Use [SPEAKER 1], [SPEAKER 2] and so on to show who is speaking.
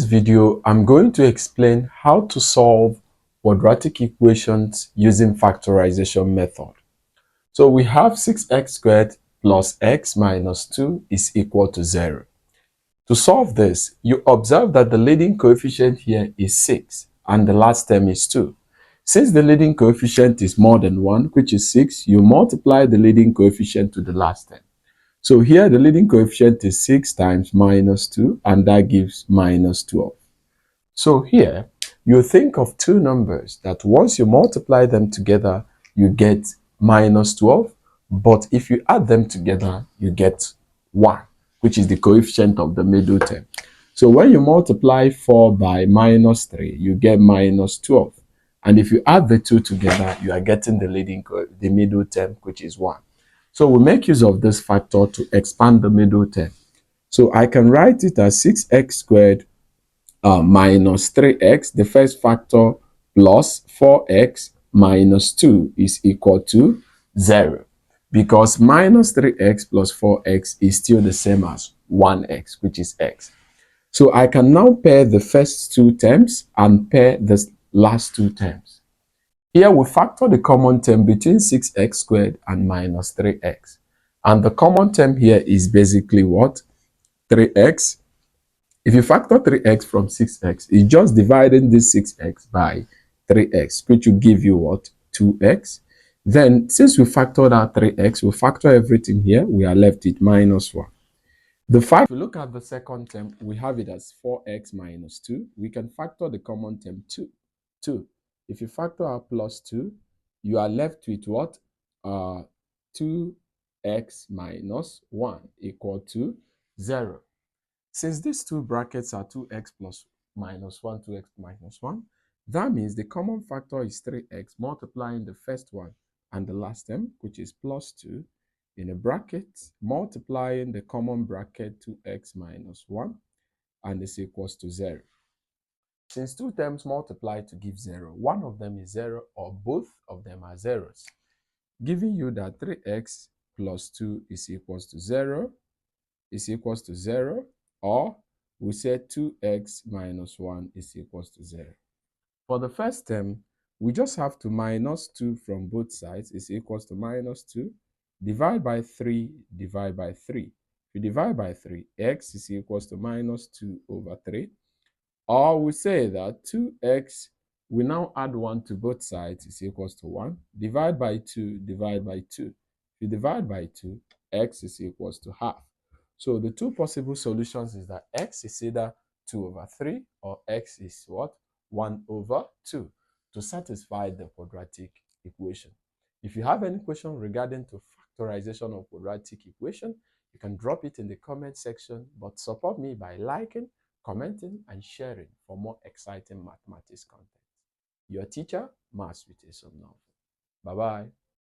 [SPEAKER 1] In this video, I'm going to explain how to solve quadratic equations using factorization method. So we have 6x squared plus x minus 2 is equal to 0. To solve this, you observe that the leading coefficient here is 6 and the last term is 2. Since the leading coefficient is more than 1, which is 6, you multiply the leading coefficient to the last term. So here the leading coefficient is 6 times minus 2 and that gives minus 12. So here you think of two numbers that once you multiply them together you get minus 12, but if you add them together you get 1, which is the coefficient of the middle term. So when you multiply 4 by minus 3 you get minus 12, and if you add the two together you are getting the middle term, which is 1. So we make use of this factor to expand the middle term. So I can write it as 6x squared minus 3x, the first factor, plus 4x minus 2 is equal to 0. Because minus 3x plus 4x is still the same as 1x, which is x. So I can now pair the first two terms and pair the last two terms. Here we factor the common term between 6x squared and minus 3x. And the common term here is basically what? 3x. If you factor 3x from 6x, it's just dividing this 6x by 3x, which will give you what? 2x. Then, since we factored out 3x, we factor everything here. We are left with minus 1. If we look at the second term, we have it as 4x minus 2. We can factor the common term 2. If you factor out plus 2, you are left with what? 2x minus 1 equal to 0. Since these two brackets are 2x plus minus 1, 2x minus 1, that means the common factor is 3x multiplying the first one and the last term, which is plus 2, in a bracket, multiplying the common bracket 2x minus 1, and this equals to 0. Since two terms multiply to give 0, one of them is 0 or both of them are zeros, giving you that 3x plus 2 is equals to 0, or we say 2x minus 1 is equals to 0. For the first term, we just have to minus 2 from both sides is equals to minus 2. Divide by 3, divide by 3. If you divide by 3, x is equals to minus 2 over 3. Or we say that 2x, we now add 1 to both sides is equals to 1. Divide by 2, divide by 2. If you divide by 2, x is equals to half. So the two possible solutions is that x is either 2 over 3 or x is what? 1 over 2 to satisfy the quadratic equation. If you have any question regarding to factorization of quadratic equation, you can drop it in the comment section, but support me by liking, commenting, and sharing for more exciting mathematics content. Your teacher, Maths with a Bye-bye.